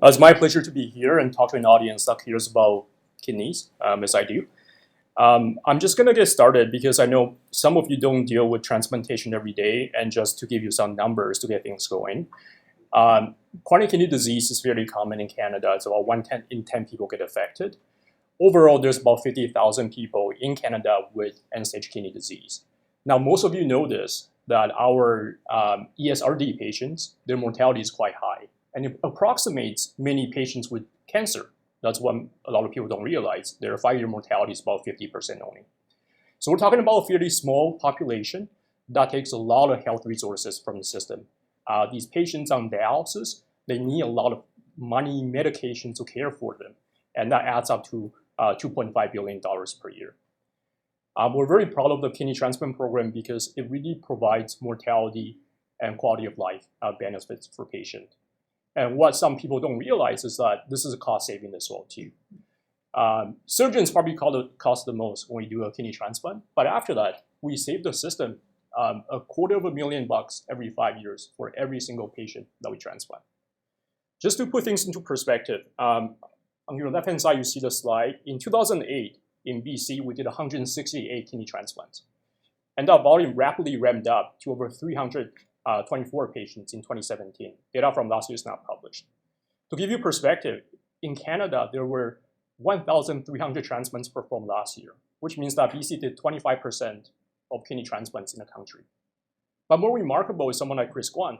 It's my pleasure to be here and talk to an audience that cares about kidneys, as I do. I'm just going to get started because I know some of you don't deal with transplantation every day, and just to give you some numbers to get things going. Chronic kidney disease is fairly common in Canada. It's about 1 in 10 people get affected. Overall, there's about 50,000 people in Canada with end-stage kidney disease. Now, most of you know this, that our ESRD patients, their mortality is quite high. And it approximates many patients with cancer. That's what a lot of people don't realize. Their 5-year mortality is about 50% only. So we're talking about a fairly small population that takes a lot of health resources from the system. These patients on dialysis, they need a lot of money, medication to care for them. And that adds up to $2.5 billion per year. We're very proud of the kidney transplant program because it really provides mortality and quality of life benefits for patients. And what some people don't realize is that this is a cost saving as well too. Surgeons probably cost the most when we do a kidney transplant, but after that, we save the system $250,000 every 5 years for every single patient that we transplant. Just to put things into perspective, on your left-hand side, you see the slide. In 2008, in BC, we did 168 kidney transplants. And that volume rapidly ramped up to over 324 patients in 2017. Data from last year is not published. To give you perspective, in Canada, there were 1,300 transplants performed last year, which means that BC did 25% of kidney transplants in the country. But more remarkable is someone like Chris Guan.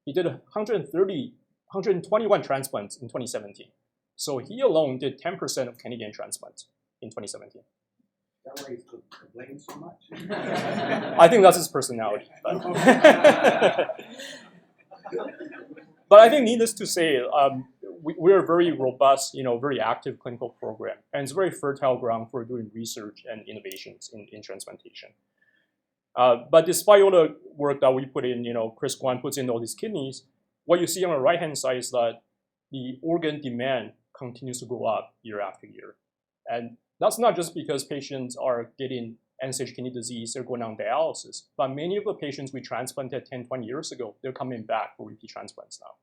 He did 121 transplants in 2017. So he alone did 10% of Canadian transplants in 2017. That why he's complained so much? I think that's his personality. But, but I think needless to say, we're a very robust, very active clinical program. And it's a very fertile ground for doing research and innovations in transplantation. But despite all the work that we put in, Chris Guan puts in all these kidneys, what you see on the right-hand side is that the organ demand continues to go up year after year. And that's not just because patients are getting end-stage kidney disease, they're going on dialysis, but many of the patients we transplanted 10, 20 years ago, they're coming back for repeat transplants now.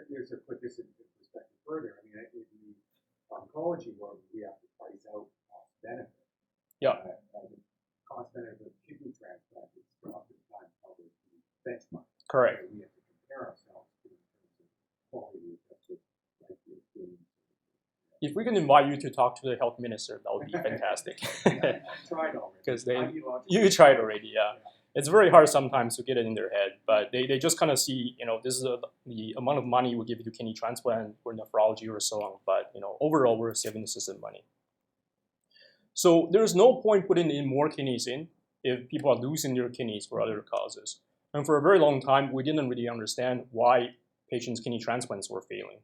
There's to put this into perspective further. I mean, in the oncology world, we have to price out cost benefit. Yeah. The cost benefit of kidney transplant is oftentimes probably the benchmark. Correct. So we have to compare ourselves to in terms of quality of kidney. If we can invite you to talk to the health minister, that would be fantastic. I tried already. Because you tried already, yeah. It's very hard sometimes to get it in their head, but they just kind of see, this is the amount of money we give you to kidney transplant or nephrology or so on. But overall, we're saving the system money. So there's no point putting in more kidneys in if people are losing their kidneys for other causes. And for a very long time, we didn't really understand why patients' kidney transplants were failing.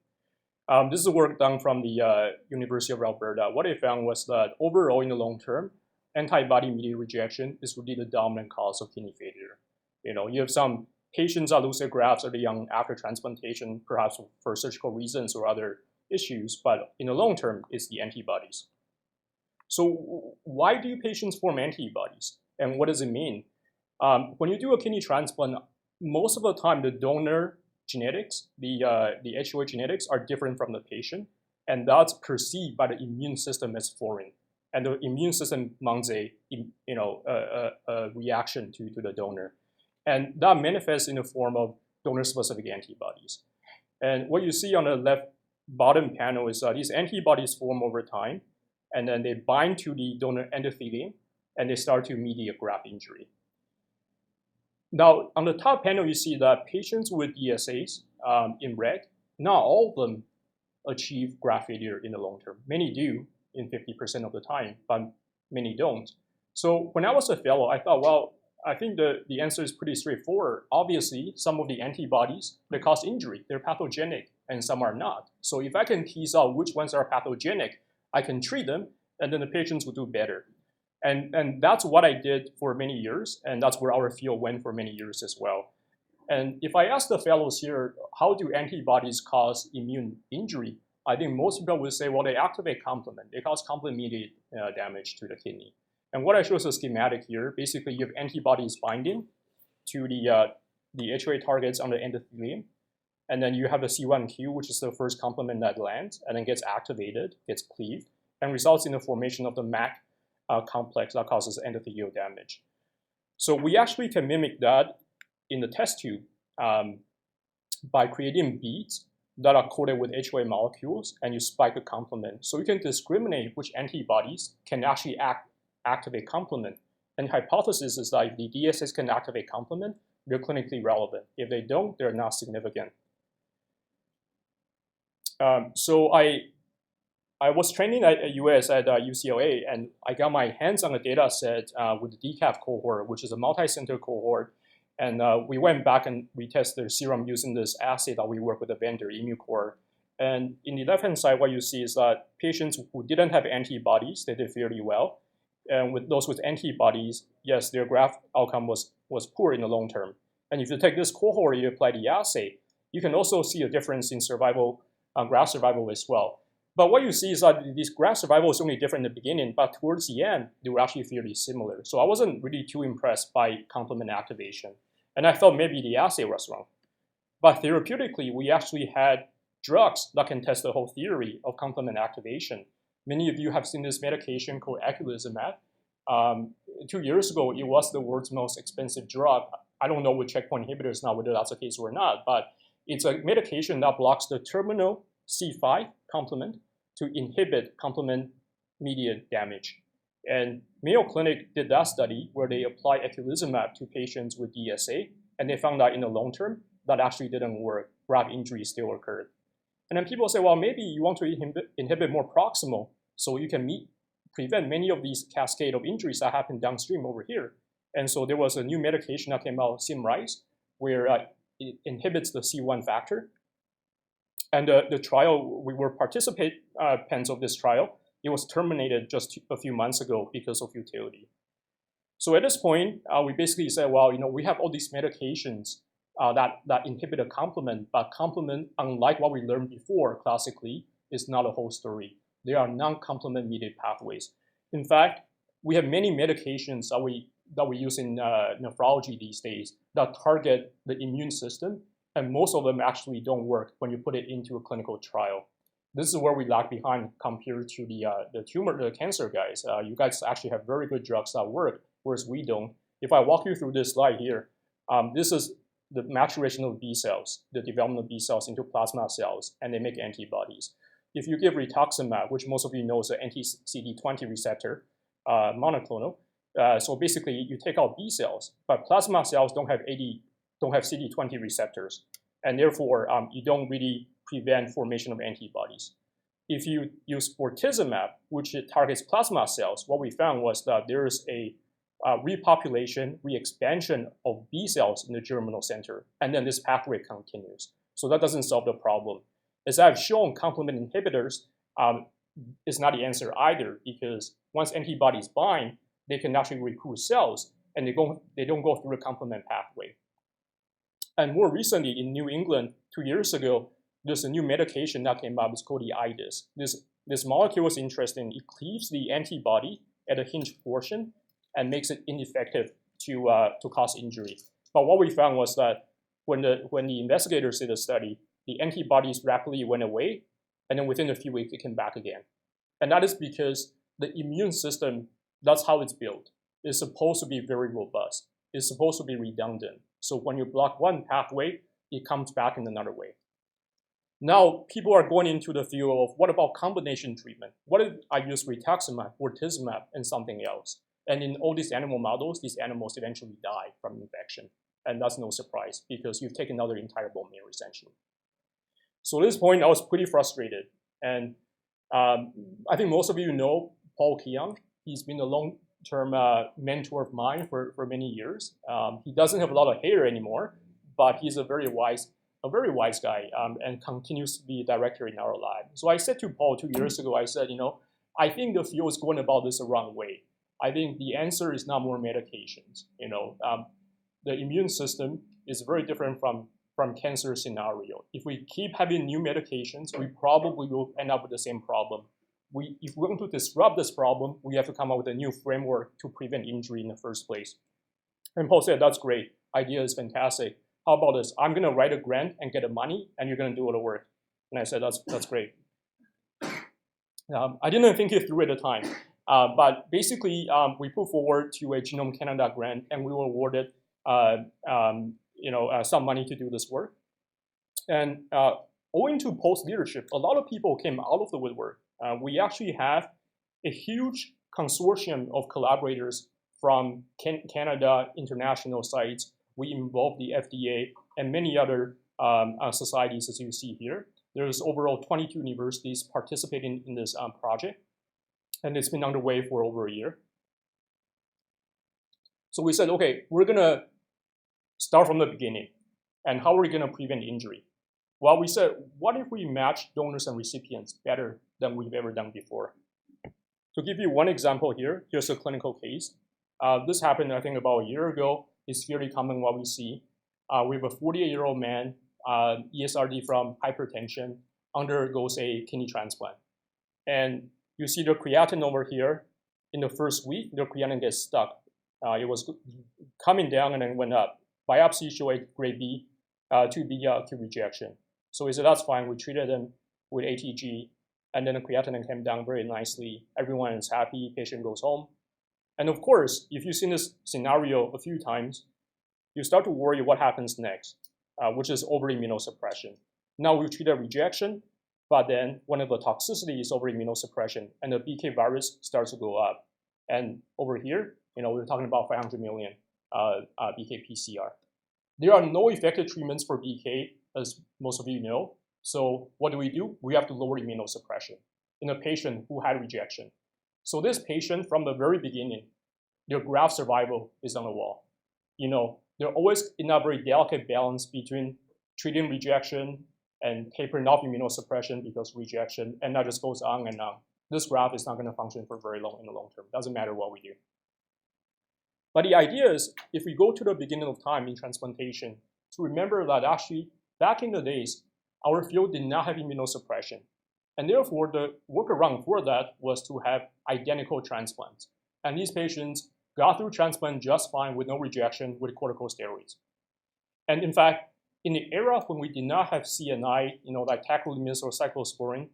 This is a work done from the University of Alberta. What they found was that overall, in the long term, antibody-mediated rejection is really the dominant cause of kidney failure. You have some patients that lose their grafts early on after transplantation, perhaps for surgical reasons or other issues, but in the long term, it's the antibodies. So why do patients form antibodies, and what does it mean? When you do a kidney transplant, most of the time, the donor genetics, the HLA genetics are different from the patient, and that's perceived by the immune system as foreign. And the immune system mounts a reaction to the donor. And that manifests in the form of donor-specific antibodies. And what you see on the left bottom panel is these antibodies form over time, and then they bind to the donor endothelium, and they start to mediate graft injury. Now, on the top panel, you see that patients with ESAs in red, not all of them achieve graft failure in the long term. Many do in 50% of the time, but many don't. So when I was a fellow, I thought, well, I think the answer is pretty straightforward. Obviously, some of the antibodies, they cause injury. They're pathogenic, and some are not. So if I can tease out which ones are pathogenic, I can treat them, and then the patients will do better. And that's what I did for many years, and that's where our field went for many years as well. And if I ask the fellows here, how do antibodies cause immune injury? I think most people would say, well, they activate complement. They cause complement-mediated damage to the kidney. And what I show is a schematic here. Basically, you have antibodies binding to the HLA targets on the endothelium. And then you have the C1q, which is the first complement that lands, and then gets activated, gets cleaved, and results in the formation of the MAC complex that causes endothelial damage. So we actually can mimic that in the test tube by creating beads that are coated with HOA molecules, and you spike the complement. So you can discriminate which antibodies can actually activate complement. And the hypothesis is that if the DSAs can activate complement, they're clinically relevant. If they don't, they're not significant. So I was training at US at UCLA, and I got my hands on a data set with the DCAF cohort, which is a multi-center cohort. And we went back and retested their serum using this assay that we work with the vendor, Immucor. And in the left-hand side, what you see is that patients who didn't have antibodies, they did fairly well. And with those with antibodies, yes, their graph outcome was poor in the long term. And if you take this cohort, you apply the assay, you can also see a difference in survival, graft survival as well. But what you see is that this graft survival is only different in the beginning, but towards the end, they were actually fairly similar. So I wasn't really too impressed by complement activation. And I thought maybe the assay was wrong. But therapeutically, we actually had drugs that can test the whole theory of complement activation. Many of you have seen this medication called eculizumab. 2 years ago, it was the world's most expensive drug. I don't know with checkpoint inhibitors now whether that's the case or not, but it's a medication that blocks the terminal C5 complement to inhibit complement-mediated damage. And Mayo Clinic did that study where they applied eculizumab to patients with DSA, and they found that in the long term, that actually didn't work. Graft injury still occurred. And then people say, well, maybe you want to inhibit more proximal so you can prevent many of these cascade of injuries that happen downstream over here. And so there was a new medication that came out, Simrise, where it inhibits the C1 factor. And the trial, we were participants of this trial. It was terminated just a few months ago because of futility. So at this point, we basically said, well, we have all these medications that inhibit a complement, but complement, unlike what we learned before classically, is not a whole story. They are non-complement mediated pathways. In fact, we have many medications that we use in nephrology these days that target the immune system, and most of them actually don't work when you put it into a clinical trial. This is where we lag behind compared to the cancer guys. You guys actually have very good drugs that work, whereas we don't. If I walk you through this slide here, this is the maturation of B cells, the development of B cells into plasma cells, and they make antibodies. If you give rituximab, which most of you know is an anti-CD20 receptor, monoclonal, so basically you take out B cells, but plasma cells don't have CD20 receptors, and therefore you don't really prevent formation of antibodies. If you use bortezomib, which targets plasma cells, what we found was that there is a repopulation, re-expansion of B cells in the germinal center, and then this pathway continues. So that doesn't solve the problem. As I've shown, complement inhibitors is not the answer either, because once antibodies bind, they can actually recruit cells, and they don't go through the complement pathway. And more recently, in New England, 2 years ago, there's a new medication that came up. It's called the IDIS. This molecule is interesting. It cleaves the antibody at a hinge portion and makes it ineffective to cause injury. But what we found was that when the investigators did the study, the antibodies rapidly went away, and then within a few weeks, it came back again. And that is because the immune system, that's how it's built. It's supposed to be very robust. It's supposed to be redundant. So when you block one pathway, it comes back in another way. Now, people are going into the field of what about combination treatment? What if I use rituximab, bortezomib, and something else? And in all these animal models, these animals eventually die from infection. And that's no surprise because you've taken out their entire bone marrow essentially. So at this point, I was pretty frustrated. And I think most of you know Paul Keong. He's been a long-term mentor of mine for many years. He doesn't have a lot of hair anymore, but he's a very wise guy and continues to be director in our lab. So I said to Paul 2 years ago, I said, I think the field is going about this the wrong way. I think the answer is not more medications. The immune system is very different from cancer scenario. If we keep having new medications, we probably will end up with the same problem. If we want to disrupt this problem, we have to come up with a new framework to prevent injury in the first place. And Paul said, that's great. Idea is fantastic. how about this? I'm going to write a grant and get the money, and you're going to do all the work. And I said, that's great. I didn't think it through at the time. But basically, we put forward to a Genome Canada grant, and we were awarded some money to do this work. And owing to Paul's leadership, a lot of people came out of the woodwork. We actually have a huge consortium of collaborators from Canada, international sites. We involve the FDA and many other societies, as you see here. There's overall 22 universities participating in this project, and it's been underway for over a year. So we said, okay, we're gonna start from the beginning. And how are we gonna prevent injury? Well, we said, what if we match donors and recipients better than we've ever done before? To give you one example here, here's a clinical case. This happened, I think, about a year ago. It's fairly common what we see. We have a 48-year-old man, ESRD from hypertension, undergoes a kidney transplant. And you see the creatinine over here. In the first week, the creatinine gets stuck. It was coming down and then went up. Biopsy showed grade B, 2B acute rejection. So we said, that's fine. We treated him with ATG, and then the creatinine came down very nicely. Everyone is happy. Patient goes home. And of course, if you've seen this scenario a few times, you start to worry what happens next, which is over immunosuppression. Now we've treated rejection, but then one of the toxicities is over immunosuppression, and the BK virus starts to go up. And over here, we're talking about 500 million BK PCR. There are no effective treatments for BK, as most of you know. So what do? We have to lower immunosuppression in a patient who had rejection. So this patient, from the very beginning, their graft survival is on the wall. They're always in a very delicate balance between treating rejection and tapering off immunosuppression because rejection, and that just goes on and on. This graft is not going to function for very long in the long term. Doesn't matter what we do. But the idea is, if we go to the beginning of time in transplantation, to remember that actually, back in the days, our field did not have immunosuppression. And therefore, the workaround for that was to have identical transplants. And these patients got through transplant just fine with no rejection with corticosteroids. And in fact, in the era when we did not have CNI, like tacrolimus or cyclosporin,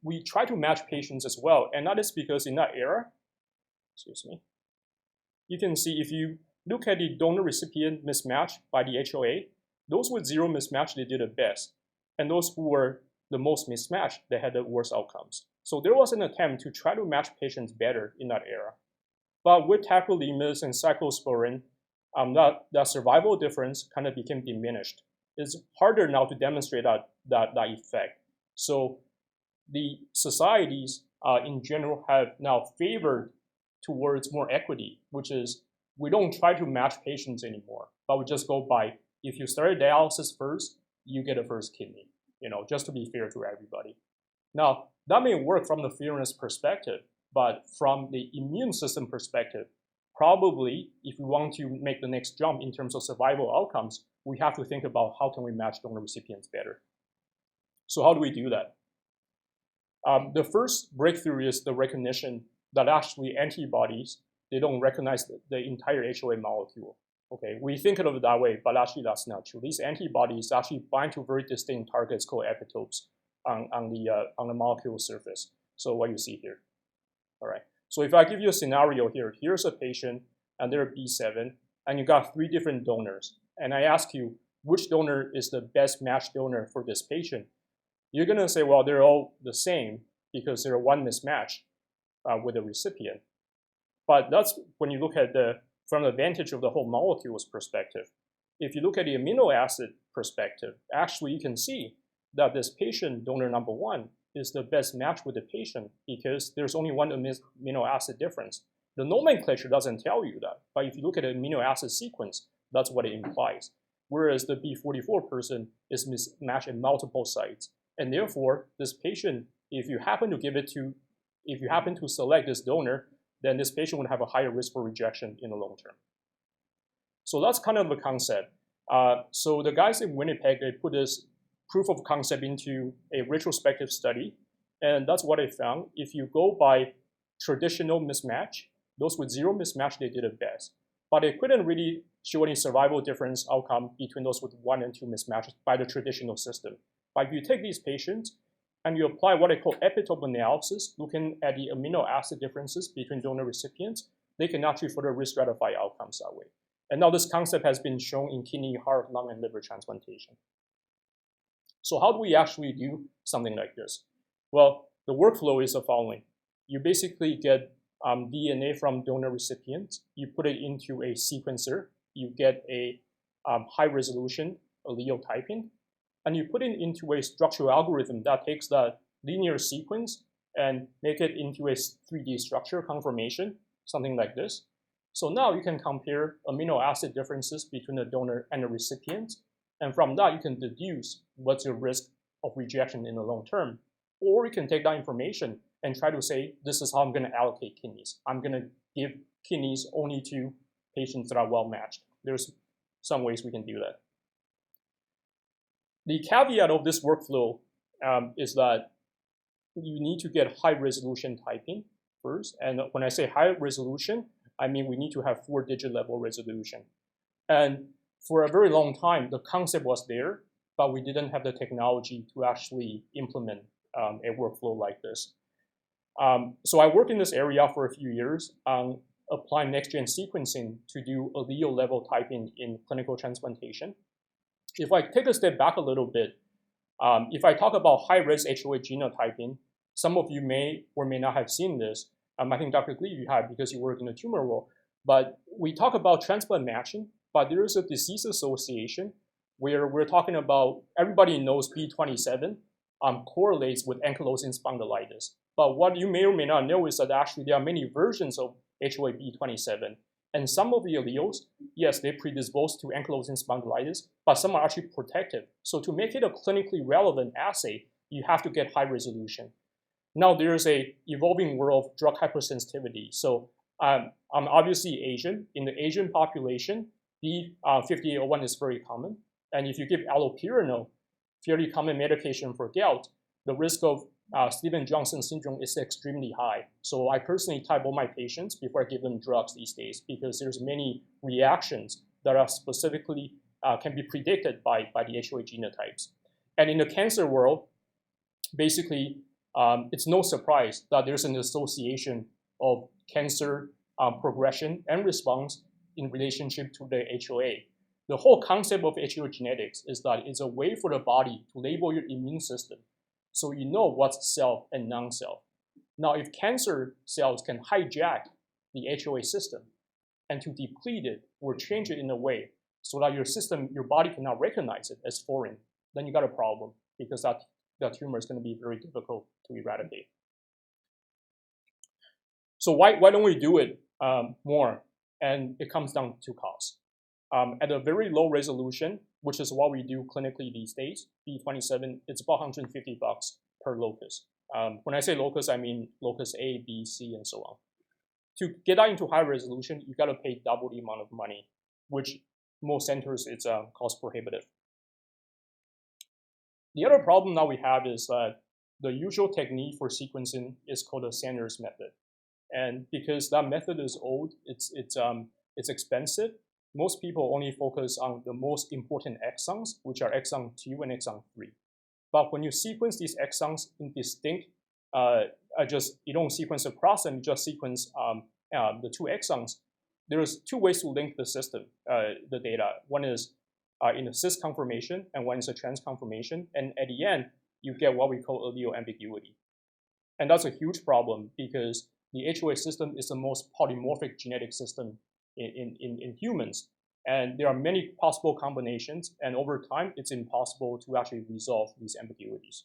we try to match patients as well. And that is because in that era, you can see if you look at the donor-recipient mismatch by the HOA, those with zero mismatch, they did the best. And those who were the most mismatched, they had the worst outcomes. So there was an attempt to try to match patients better in that era. But with tacrolimus and cyclosporin, that survival difference kind of became diminished. It's harder now to demonstrate that effect. So the societies in general have now favored towards more equity, which is we don't try to match patients anymore, but we just go by, if you started dialysis first, you get a first kidney, just to be fair to everybody. Now, that may work from the fairness perspective, but from the immune system perspective, probably if we want to make the next jump in terms of survival outcomes, we have to think about how can we match donor recipients better. So how do we do that? The first breakthrough is the recognition that actually antibodies, they don't recognize the entire HOA molecule. Okay, we think of it that way, but actually that's not true. These antibodies actually bind to very distinct targets called epitopes on the molecule surface. So what you see here. All right. So if I give you a scenario here, here's a patient and they're B7, and you got 3 different donors, and I ask you which donor is the best matched donor for this patient, you're gonna say, well, they're all the same because they're one mismatch with the recipient. But that's when you look at from the vantage of the whole molecule's perspective. If you look at the amino acid perspective, actually you can see that this patient, donor number 1, is the best match with the patient because there's only one amino acid difference. The nomenclature doesn't tell you that, but if you look at the amino acid sequence, that's what it implies. Whereas the B44 person is mismatched in multiple sites. And therefore, this patient, if you happen to select this donor, then this patient would have a higher risk for rejection in the long term. So that's kind of the concept. So the guys in Winnipeg, they put this proof of concept into a retrospective study, and that's what they found. If you go by traditional mismatch, those with zero mismatch, they did it best. but they couldn't really show any survival difference outcome between those with 1 and 2 mismatches by the traditional system. But if you take these patients and you apply what I call epitope analysis, looking at the amino acid differences between donor recipients, they can actually further risk stratify outcomes that way. And now this concept has been shown in kidney, heart, lung, and liver transplantation. So how do we actually do something like this? Well, the workflow is the following. You basically get DNA from donor recipients, you put it into a sequencer, you get a high resolution allele typing, and you put it into a structural algorithm that takes that linear sequence and make it into a 3D structure conformation, something like this. So now you can compare amino acid differences between the donor and the recipient, and from that you can deduce what's your risk of rejection in the long term. Or you can take that information and try to say, this is how I'm going to allocate kidneys. I'm going to give kidneys only to patients that are well matched. There's some ways we can do that. The caveat of this workflow is that you need to get high resolution typing first. And when I say high resolution, I mean we need to have 4-digit level resolution. And for a very long time, the concept was there, but we didn't have the technology to actually implement a workflow like this. So I worked in this area for a few years on applying next-gen sequencing to do allele level typing in clinical transplantation. If I take a step back a little bit, if I talk about high-res HLA genotyping, some of you may or may not have seen this. I think Dr. Glee, you have because you work in the tumor world. But we talk about transplant matching, but there is a disease association where we're talking about, everybody knows B27 correlates with ankylosing spondylitis. But what you may or may not know is that actually there are many versions of HLA B27. And some of the alleles, yes, they predispose to ankylosing spondylitis, but some are actually protective. So to make it a clinically relevant assay, you have to get high resolution. Now there's a evolving world of drug hypersensitivity. So I'm obviously Asian. In the Asian population, B5801 is very common. And if you give allopurinol, fairly common medication for gout, the risk of Stevens-Johnson syndrome is extremely high. So I personally type all my patients before I give them drugs these days because there's many reactions that are specifically can be predicted by the HLA genotypes. And in the cancer world, basically, it's no surprise that there's an association of cancer progression and response in relationship to the HLA. The whole concept of HLA genetics is that it's a way for the body to label your immune system so you know what's self and non-self. Now, if cancer cells can hijack the HLA system and to deplete it or change it in a way so that your body cannot recognize it as foreign, then you got a problem because that tumor is going to be very difficult to eradicate. So why don't we do it more? And it comes down to cost. At a very low resolution, which is what we do clinically these days, B27, it's about $150 per locus. When I say locus, I mean locus A, B, C, and so on. To get that into high resolution, you got to pay double the amount of money, which most centers it's cost prohibitive. The other problem that we have is that the usual technique for sequencing is called a Sanders method, and because that method is old, it's expensive. Most people only focus on the most important exons, which are exon 2 and exon 3. But when you sequence these exons in distinct, you don't sequence across them, you just sequence the 2 exons. There's 2 ways to link the system, the data. One is in a cis conformation, and one is a trans conformation. And at the end, you get what we call allele ambiguity. And that's a huge problem because the HLA system is the most polymorphic genetic system in humans. And there are many possible combinations, and over time, it's impossible to actually resolve these ambiguities.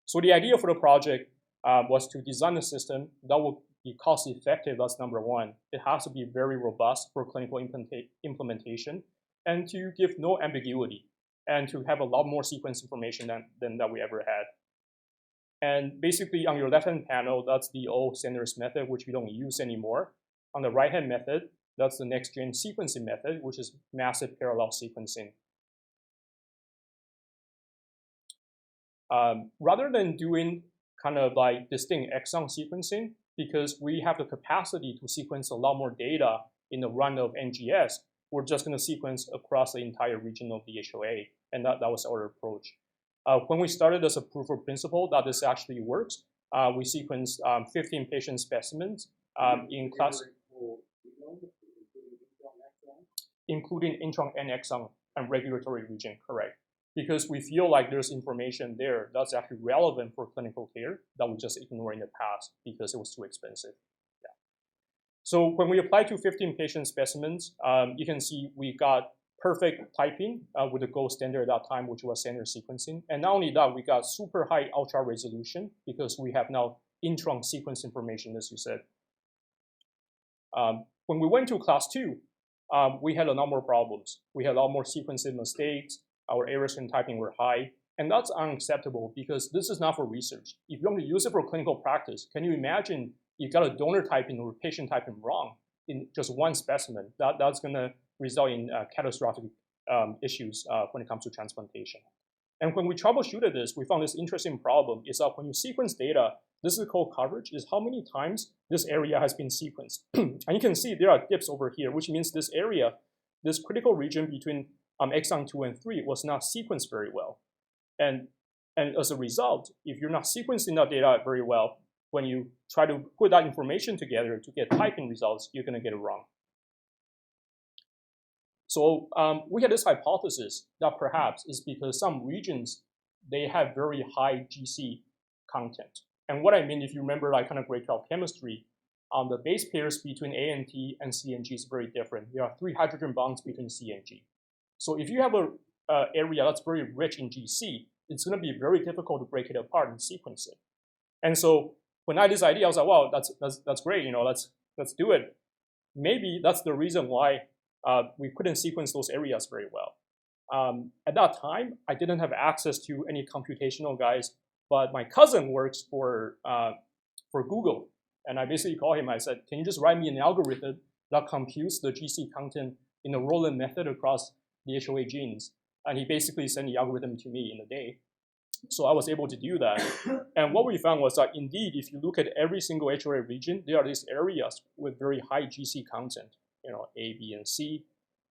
So the idea for the project was to design a system that will be cost effective, that's number one. It has to be very robust for clinical implementation, and to give no ambiguity, and to have a lot more sequence information than that we ever had. And basically on your left-hand panel, that's the old Sanders method, which we don't use anymore. On the right-hand method, that's the next-gen sequencing method, which is massive parallel sequencing. Rather than doing kind of like distinct exon sequencing, because we have the capacity to sequence a lot more data in a run of NGS, we're just going to sequence across the entire region of the HLA, and that was our approach. When we started as a proof of principle that this actually works, we sequenced 15 patient specimens in class, including intron and exon and regulatory region, correct? Because we feel like there's information there that's actually relevant for clinical care that we just ignored in the past because it was too expensive. Yeah. So when we applied to 15 patient specimens, you can see we got perfect typing with the gold standard at that time, which was standard sequencing. And not only that, we got super high ultra resolution because we have now intron sequence information, as you said. When we went to class 2, we had a number of problems. We had a lot more sequencing mistakes. Our errors in typing were high. And that's unacceptable because this is not for research. If you want to use it for clinical practice, can you imagine you got a donor typing or patient typing wrong in just one specimen? That's going to result in catastrophic issues when it comes to transplantation. And when we troubleshooted this, we found this interesting problem is that when you sequence data, this is called coverage, is how many times this area has been sequenced. And you can see there are dips over here, which means this area, this critical region between exon 2 and 3 was not sequenced very well. And as a result, if you're not sequencing that data very well, when you try to put that information together to get typing results, you're going to get it wrong. So we had this hypothesis that perhaps is because some regions, they have very high GC content. And what I mean, if you remember like kind of grade 12 chemistry, the base pairs between A and T and C and G is very different. There are 3 hydrogen bonds between C and G. So if you have an area that's very rich in GC, it's going to be very difficult to break it apart and sequence it. And so when I had this idea, I was like, wow, that's great. You know, let's do it. Maybe that's the reason why we couldn't sequence those areas very well. At that time, I didn't have access to any computational guys, but my cousin works for Google. And I basically called him. I said, can you just write me an algorithm that computes the GC content in a Rowland method across the HLA genes? And he basically sent the algorithm to me in a day. So I was able to do that. And what we found was that indeed, if you look at every single HLA region, there are these areas with very high GC content, you know, A, B, and C.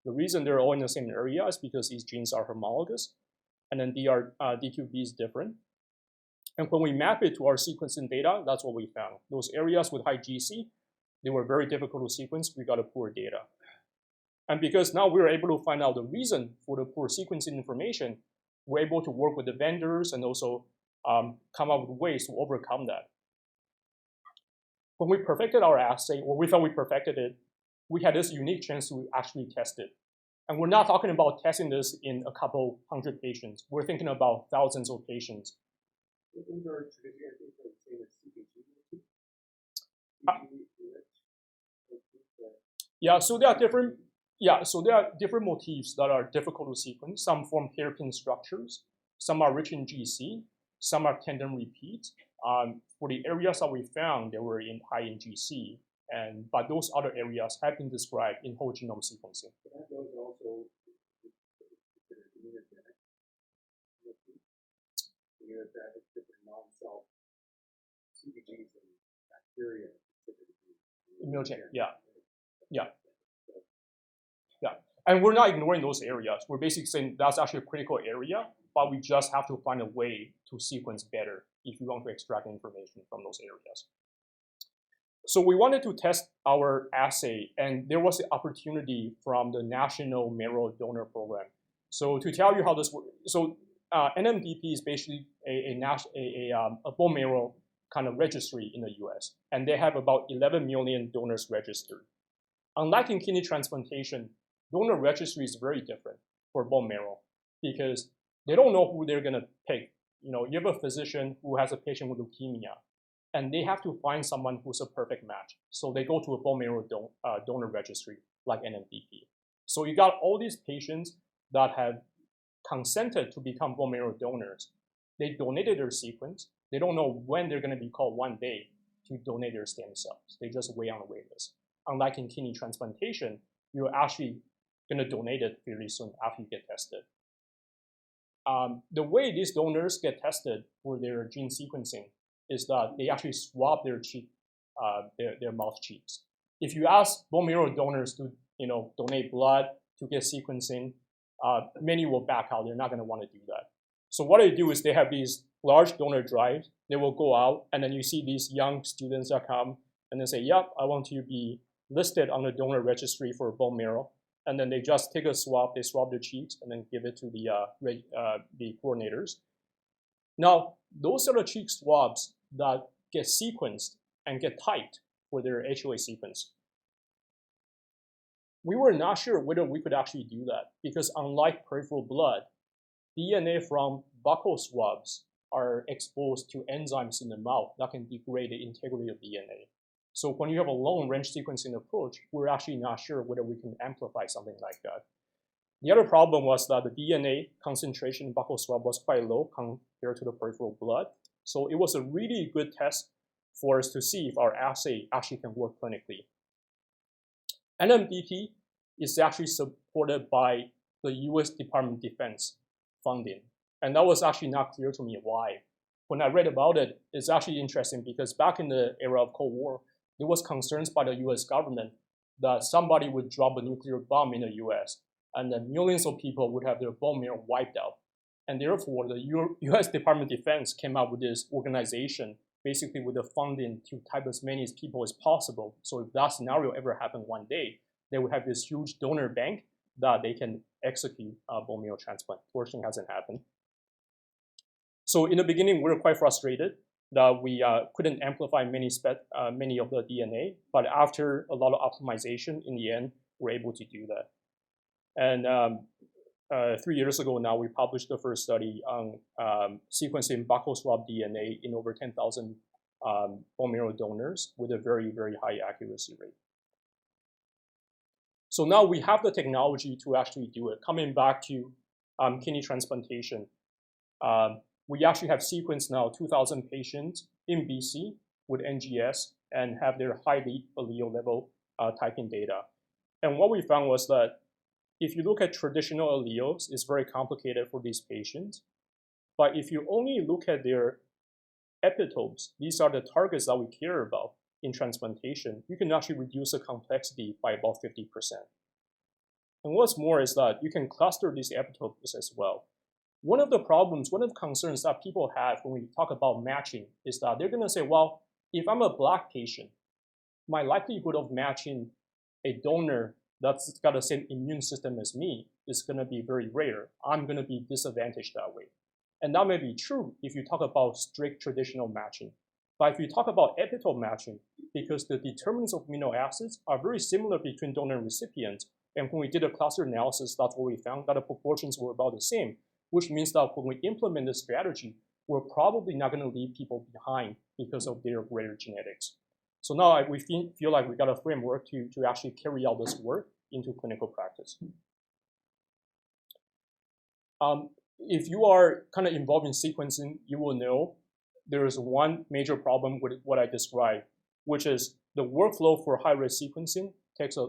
The reason they're all in the same area is because these genes are homologous, and then DQB is different. And when we map it to our sequencing data, that's what we found. Those areas with high GC, they were very difficult to sequence. We got a poor data. And because now we're able to find out the reason for the poor sequencing information, we're able to work with the vendors and also come up with ways to overcome that. When we perfected our assay, or we thought we perfected it, we had this unique chance to actually test it. And we're not talking about testing this in a couple hundred patients. We're thinking about thousands of patients. Yeah, so there are different. Yeah, so there are different motifs that are difficult to sequence. Some form hairpin structures. Some are rich in GC. Some are tandem repeats. For the areas that we found, they were high in GC. But those other areas have been described in whole genome sequencing. Those also different non-cell CPGs and bacteria. Immunogenic, yeah. And we're not ignoring those areas. We're basically saying that's actually a critical area, but we just have to find a way to sequence better if we want to extract information from those areas. So we wanted to test our assay, and there was the opportunity from the National Marrow Donor Program. So to tell you how this works, so NMDP is basically a bone marrow kind of registry in the US, and they have about 11 million donors registered. Unlike in kidney transplantation, donor registry is very different for bone marrow because they don't know who they're going to pick. You know, you have a physician who has a patient with leukemia, and they have to find someone who's a perfect match. So they go to a bone marrow donor registry like NMDP. So you got all these patients that have consented to become bone marrow donors. They donated their sequence. They don't know when they're going to be called one day to donate their stem cells. They just wait on the wait list. Unlike in kidney transplantation, you're actually going to donate it fairly soon after you get tested. The way these donors get tested for their gene sequencing is that they actually swab their cheek, their mouth cheeks. if you ask bone marrow donors to donate blood to get sequencing, many will back out. They're not going to want to do that. So what they do is they have these large donor drives. They will go out, and then you see these young students that come and they say, yep, I want to be listed on the donor registry for bone marrow. And then they just take a swab, they swab their cheeks, and then give it to the coordinators. Now, those are the cheek swabs that get sequenced and get typed for their HLA sequence. We were not sure whether we could actually do that because unlike peripheral blood, DNA from buccal swabs are exposed to enzymes in the mouth that can degrade the integrity of DNA. So when you have a long-range sequencing approach, we're actually not sure whether we can amplify something like that. The other problem was that the DNA concentration in buccal swab was quite low compared to the peripheral blood. So it was a really good test for us to see if our assay actually can work clinically. NMDP is actually supported by the US Department of Defense funding. And that was actually not clear to me why. When I read about it, it's actually interesting because back in the era of Cold War, there was concerns by the US government that somebody would drop a nuclear bomb in the US and then millions of people would have their bone marrow wiped out. And therefore, the US Department of Defense came up with this organization basically with the funding to type as many people as possible. So if that scenario ever happened one day, they would have this huge donor bank that they can execute bone marrow transplant. Fortunately, hasn't happened. So in the beginning, we were quite frustrated that we couldn't amplify many of the DNA, but after a lot of optimization, in the end, we're able to do that. And 3 years ago now, we published the first study on sequencing buccal swab DNA in over 10,000 bone marrow donors with a very, very high accuracy rate. So now we have the technology to actually do it. Coming back to kidney transplantation, we actually have sequenced now 2,000 patients in BC with NGS and have their high lead allele level typing data. And what we found was that if you look at traditional alleles, it's very complicated for these patients. But if you only look at their epitopes, these are the targets that we care about in transplantation, you can actually reduce the complexity by about 50%. And what's more is that you can cluster these epitopes as well. One of the problems, one of the concerns that people have when we talk about matching is that they're going to say, well, if I'm a Black patient, my likelihood of matching a donor that's got the same immune system as me is going to be very rare. I'm going to be disadvantaged that way. And that may be true if you talk about strict traditional matching. But if you talk about epitope matching, because the determinants of amino acids are very similar between donor and recipient, and when we did a cluster analysis, that's what we found, that the proportions were about the same, which means that when we implement this strategy, we're probably not going to leave people behind because of their greater genetics. So now we feel like we got a framework to actually carry out this work into clinical practice. If you are kind of involved in sequencing, you will know there is one major problem with what I described, which is the workflow for high-risk sequencing takes a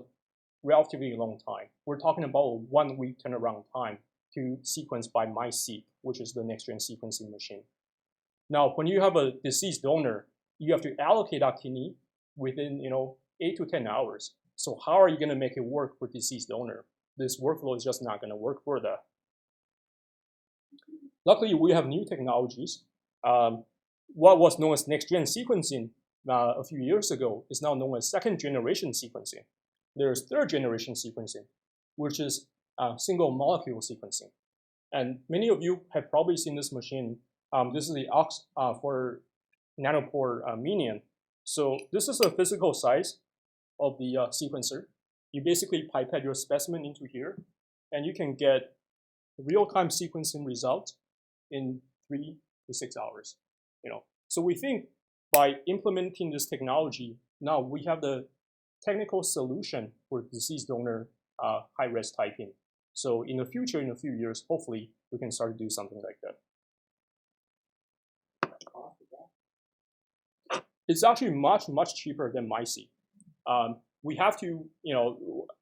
relatively long time. We're talking about a 1-week turnaround time to sequence by MySeq, which is the next-gen sequencing machine. Now, when you have a deceased donor, you have to allocate that kidney within 8 to 10 hours. So how are you going to make it work for deceased donor? This workflow is just not going to work for that. Luckily, we have new technologies. What was known as next-gen sequencing a few years ago is now known as second-generation sequencing. There's third-generation sequencing, which is single molecule sequencing. And many of you have probably seen this machine. This is the Ox for nanopore median. So this is the physical size of the sequencer. You basically pipette your specimen into here, and you can get real-time sequencing results in 3 to 6 hours. So we think by implementing this technology, now we have the technical solution for deceased donor high-res typing. So in the future, in a few years, hopefully, we can start to do something like that. It's actually much, much cheaper than MySeq. We have to,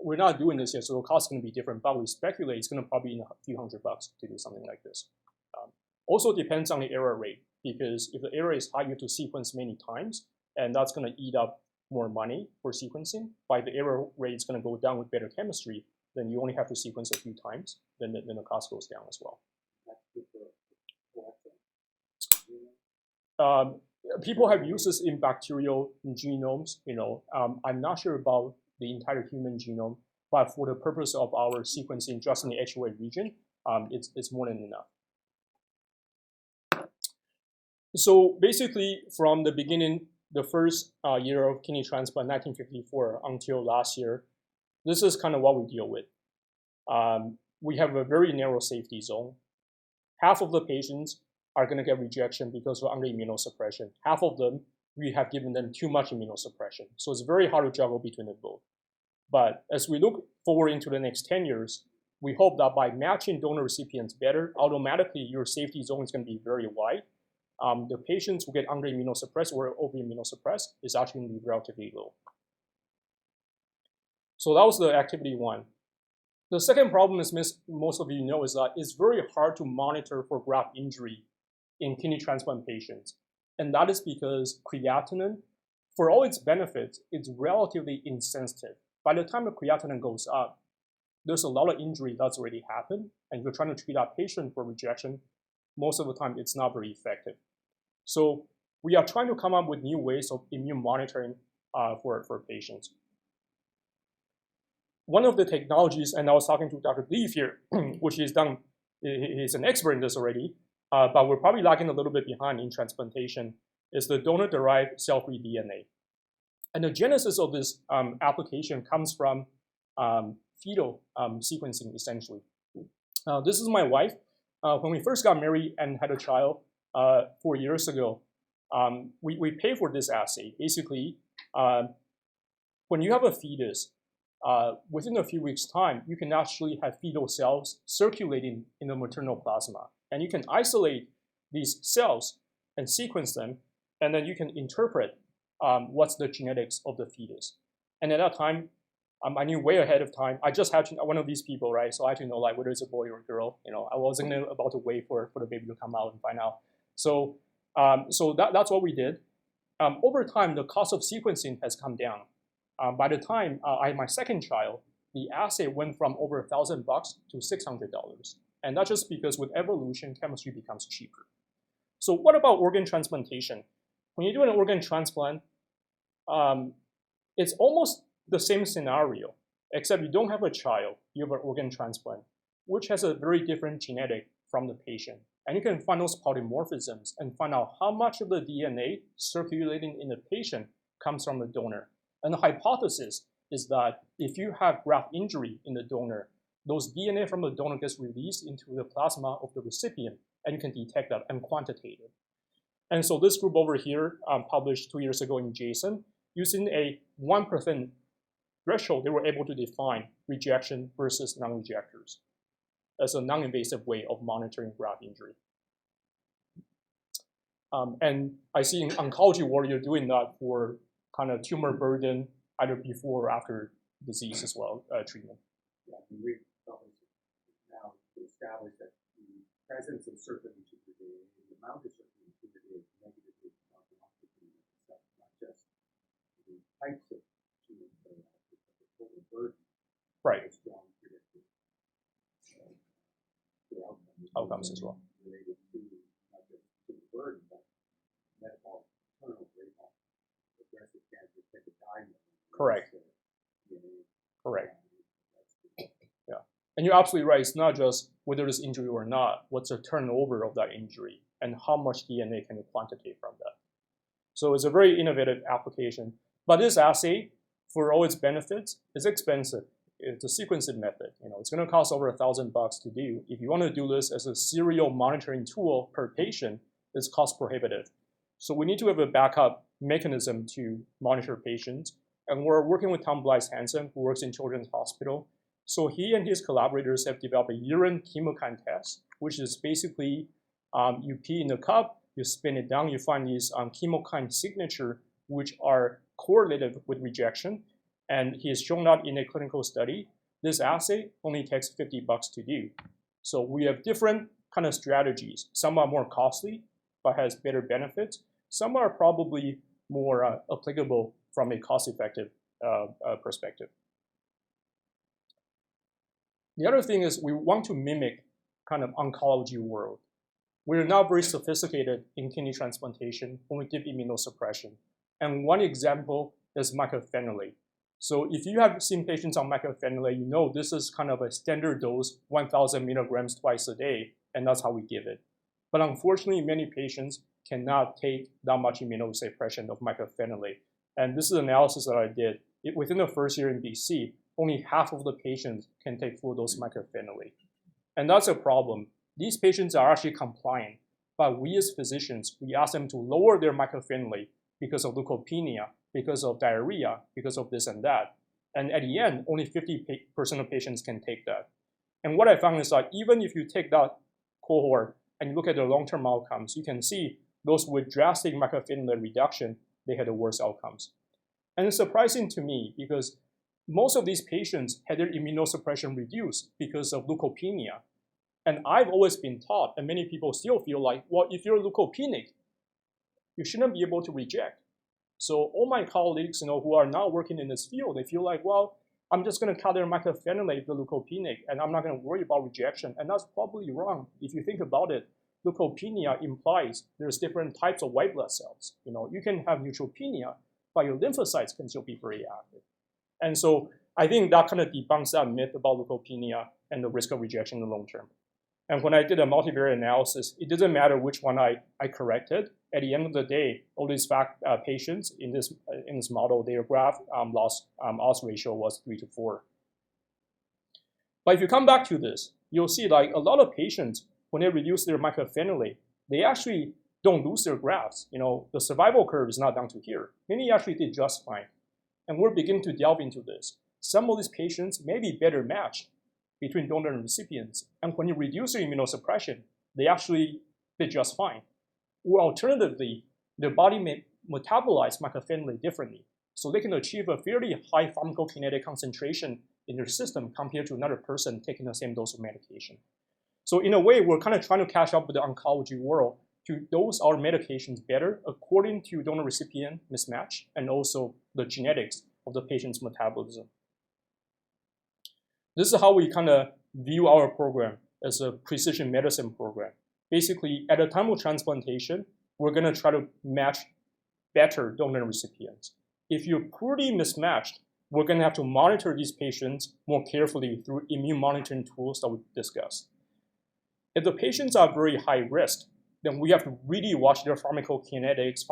we're not doing this yet, so the cost is going to be different, but we speculate it's going to probably be a few $100 to do something like this. Also depends on the error rate, because if the error is high, you have to sequence many times, and that's going to eat up more money for sequencing, but the error rate is going to go down with better chemistry, then you only have to sequence a few times, then the cost goes down as well. People have used this in bacterial genomes. I'm not sure about the entire human genome, but for the purpose of our sequencing just in the HOA region, it's more than enough. So basically, from the beginning, the first year of kidney transplant, 1954, until last year, this is kind of what we deal with. We have a very narrow safety zone. Half of the patients are going to get rejection because of under immunosuppression. Half of them, we have given them too much immunosuppression. So it's very hard to juggle between the both. But as we look forward into the next 10 years, we hope that by matching donor recipients better, automatically your safety zone is going to be very wide. The patients who get under immunosuppressed or over immunosuppressed is actually going to be relatively low. So that was the activity one. The second problem is, most of you know, is that it's very hard to monitor for graft injury in kidney transplant patients. And that is because creatinine, for all its benefits, it's relatively insensitive. By the time the creatinine goes up, there's a lot of injury that's already happened, and you're trying to treat that patient for rejection, most of the time it's not very effective. So we are trying to come up with new ways of immune monitoring for patients. One of the technologies, and I was talking to Dr. Leaf here, which he's an expert in this already, but we're probably lagging a little bit behind in transplantation, is the donor-derived cell-free DNA. And the genesis of this application comes from fetal sequencing, essentially. This is my wife. When we first got married and had a child 4 years ago, we paid for this assay. Basically, when you have a fetus, within a few weeks' time, you can actually have fetal cells circulating in the maternal plasma. And you can isolate these cells and sequence them, and then you can interpret what's the genetics of the fetus. And at that time, I knew way ahead of time. I just had to, one of these people, right? So I had to know like whether it's a boy or a girl. I wasn't about to wait for the baby to come out and find out. So that's what we did. Over time, the cost of sequencing has come down. By the time I had my second child, the assay went from over $1,000 to $600. And that's just because with evolution, chemistry becomes cheaper. So what about organ transplantation? When you do an organ transplant, it's almost the same scenario, except you don't have a child, you have an organ transplant, which has a very different genetic from the patient. And you can find those polymorphisms and find out how much of the DNA circulating in the patient comes from the donor. And the hypothesis is that if you have graft injury in the donor, those DNA from the donor gets released into the plasma of the recipient, and you can detect that and quantitate it. And so this group over here published 2 years ago in JSON, using a 1% threshold, they were able to define rejection versus non-rejectors as a non-invasive way of monitoring graft injury. And I see in oncology world, you're doing that for kind of tumor burden, either before or after disease as well, treatment. Yeah, we've now established that the presence of circulating tumor DNA, the amount of circulating tumor DNA is negatively prognostic, not just the types of tumors that are active, but the total burden. Right. Is strong predictive outcomes as well. Related to not just tumor burden, but metabolic turnover rate of aggressive cancer tend to die more. Correct. Correct. Yeah. And you're absolutely right. It's not just whether there's injury or not, what's the turnover of that injury and how much DNA can you quantitate from that. So it's a very innovative application. But this assay, for all its benefits, is expensive. It's a sequencing method. It's going to cost over $1,000 to do. If you want to do this as a serial monitoring tool per patient, it's cost prohibitive. So we need to have a backup mechanism to monitor patients. And we're working with Tom Blythe-Hansen, who works in Children's Hospital. So he and his collaborators have developed a urine chemokine test, which is basically you pee in a cup, you spin it down, you find these chemokine signature, which are correlated with rejection. And he has shown that in a clinical study. This assay only takes $50 to do. So we have different kind of strategies. Some are more costly, but has better benefits. Some are probably more applicable from a cost-effective perspective. The other thing is we want to mimic kind of oncology world. We're now very sophisticated in kidney transplantation when we give immunosuppression. And one example is mycophenolate. So if you have seen patients on mycophenolate, you know this is kind of a standard dose, 1,000 milligrams twice a day, and that's how we give it. But unfortunately, many patients cannot take that much immunosuppression of mycophenolate. And this is an analysis that I did. Within the first year in BC, only half of the patients can take full dose mycophenolate. And that's a problem. These patients are actually compliant, but we as physicians, we ask them to lower their mycophenolate because of leukopenia, because of diarrhea, because of this and that. And at the end, only 50% of patients can take that. And what I found is that even if you take that cohort and you look at the long-term outcomes, you can see those with drastic mycophenolate reduction, they had the worst outcomes. And it's surprising to me because most of these patients had their immunosuppression reduced because of leukopenia. And I've always been taught, and many people still feel like, well, if you're leukopenic, you shouldn't be able to reject. So all my colleagues, who are now working in this field, they feel like, well, I'm just going to cut their mycophenolate if they're leukopenic, and I'm not going to worry about rejection. And that's probably wrong. If you think about it, leukopenia implies there's different types of white blood cells. You can have neutropenia, but your lymphocytes can still be very active. And so I think that kind of debunks that myth about leukopenia and the risk of rejection in the long term. And when I did a multivariate analysis, it doesn't matter which one I corrected. At the end of the day, all these patients in this model, their graph odds ratio was 3 to 4. But if you come back to this, you'll see like a lot of patients, when they reduce their mycophenolate, they actually don't lose their grafts. The survival curve is not down to here. Many actually did just fine. And we're beginning to delve into this. Some of these patients may be better matched between donor and recipients. And when you reduce their immunosuppression, they actually did just fine. Or alternatively, their body may metabolize mycophenolate differently. So they can achieve a fairly high pharmacokinetic concentration in their system compared to another person taking the same dose of medication. So in a way, we're kind of trying to catch up with the oncology world to dose our medications better according to donor-recipient mismatch and also the genetics of the patient's metabolism. This is how we kind of view our program as a precision medicine program. Basically, at the time of transplantation, we're going to try to match better donor recipients. If you're poorly mismatched, we're going to have to monitor these patients more carefully through immune monitoring tools that we discussed. If the patients are very high risk, then we have to really watch their pharmacokinetics,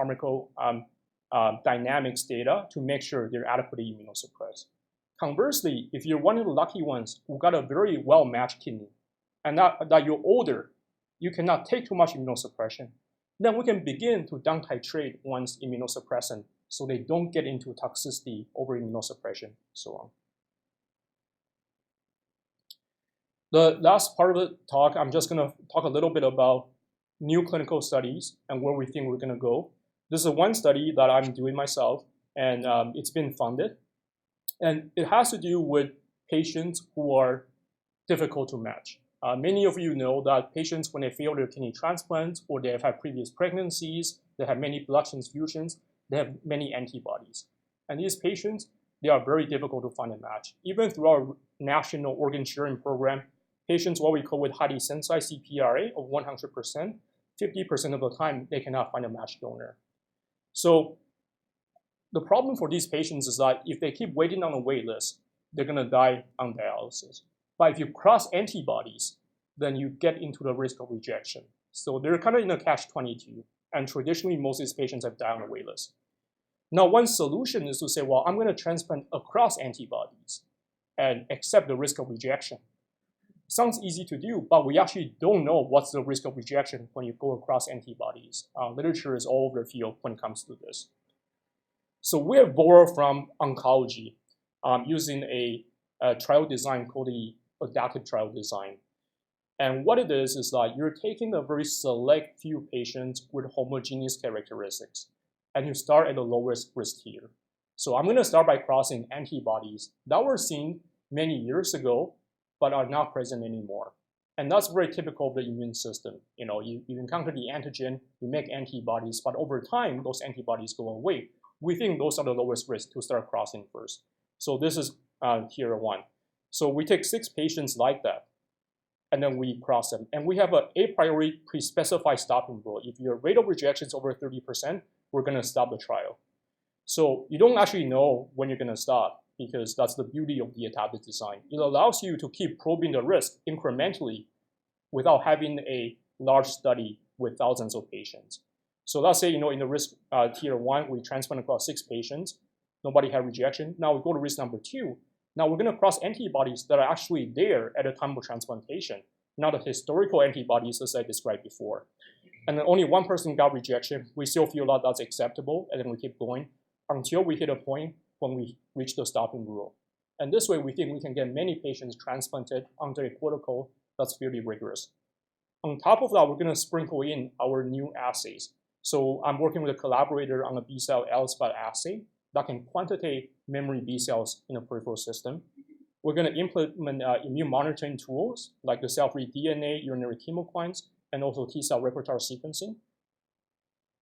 pharmacodynamics data to make sure they're adequately immunosuppressed. Conversely, if you're one of the lucky ones who got a very well-matched kidney, and that you're older, you cannot take too much immunosuppression, then we can begin to down-titrate one's immunosuppressant so they don't get into toxicity over immunosuppression, so on. The last part of the talk, I'm just going to talk a little bit about new clinical studies and where we think we're going to go. This is one study that I'm doing myself, and it's been funded. And it has to do with patients who are difficult to match. Many of you know that patients, when they fail their kidney transplants or they have had previous pregnancies, they have many blood transfusions, they have many antibodies. And these patients, they are very difficult to find a match. Even through our national organ sharing program, patients, what we call with highly sensitized CPRA of 100%, 50% of the time, they cannot find a matched donor. So the problem for these patients is that if they keep waiting on a wait list, they're going to die on dialysis. But if you cross antibodies, then you get into the risk of rejection. So they're kind of in a catch-22. And traditionally, most of these patients have died on the wait list. Now, one solution is to say, well, I'm going to transplant across antibodies and accept the risk of rejection. Sounds easy to do, but we actually don't know what's the risk of rejection when you go across antibodies. Literature is all over the field when it comes to this. So we have borrowed from oncology using a trial design called the adaptive trial design. And what it is that you're taking a very select few patients with homogeneous characteristics, and you start at the lowest risk tier. So I'm going to start by crossing antibodies that were seen many years ago, but are not present anymore. And that's very typical of the immune system. You encounter the antigen, you make antibodies, but over time, those antibodies go away. We think those are the lowest risk to start crossing first. So this is tier 1. So we take 6 patients like that, and then we cross them. And we have a priori pre-specified stopping rule. If your rate of rejection is over 30%, we're going to stop the trial. So you don't actually know when you're going to stop, because that's the beauty of the adaptive design. It allows you to keep probing the risk incrementally without having a large study with thousands of patients. So let's say, in the risk tier 1, we transplant across 6 patients. Nobody had rejection. Now we go to risk number 2. Now we're going to cross antibodies that are actually there at the time of transplantation, not the historical antibodies as I described before. And then only 1 person got rejection. We still feel that that's acceptable, and then we keep going until we hit a point when we reach the stopping rule. And this way, we think we can get many patients transplanted under a protocol that's fairly rigorous. On top of that, we're going to sprinkle in our new assays. So I'm working with a collaborator on a B-cell ELISpot assay that can quantitate memory B cells in a peripheral system. We're going to implement immune monitoring tools like the cell-free DNA, urinary chemokines, and also T-cell repertoire sequencing.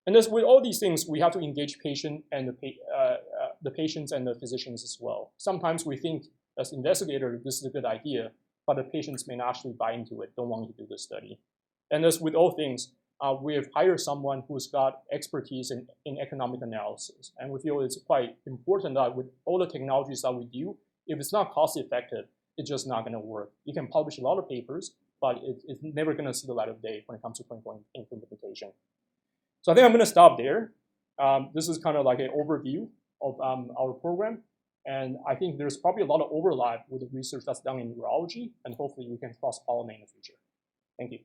And with all these things, we have to engage the patients and the physicians as well. Sometimes we think, as investigators, this is a good idea, but the patients may not actually buy into it, don't want to do the study. And as with all things, we have hired someone who's got expertise in economic analysis. And we feel it's quite important that with all the technologies that we do, if it's not cost effective, it's just not going to work. You can publish a lot of papers, but it's never going to see the light of day when it comes to clinical implementation. So I think I'm going to stop there. This is kind of like an overview of our program. And I think there's probably a lot of overlap with the research that's done in urology, and hopefully we can cross-pollinate in the future. Thank you.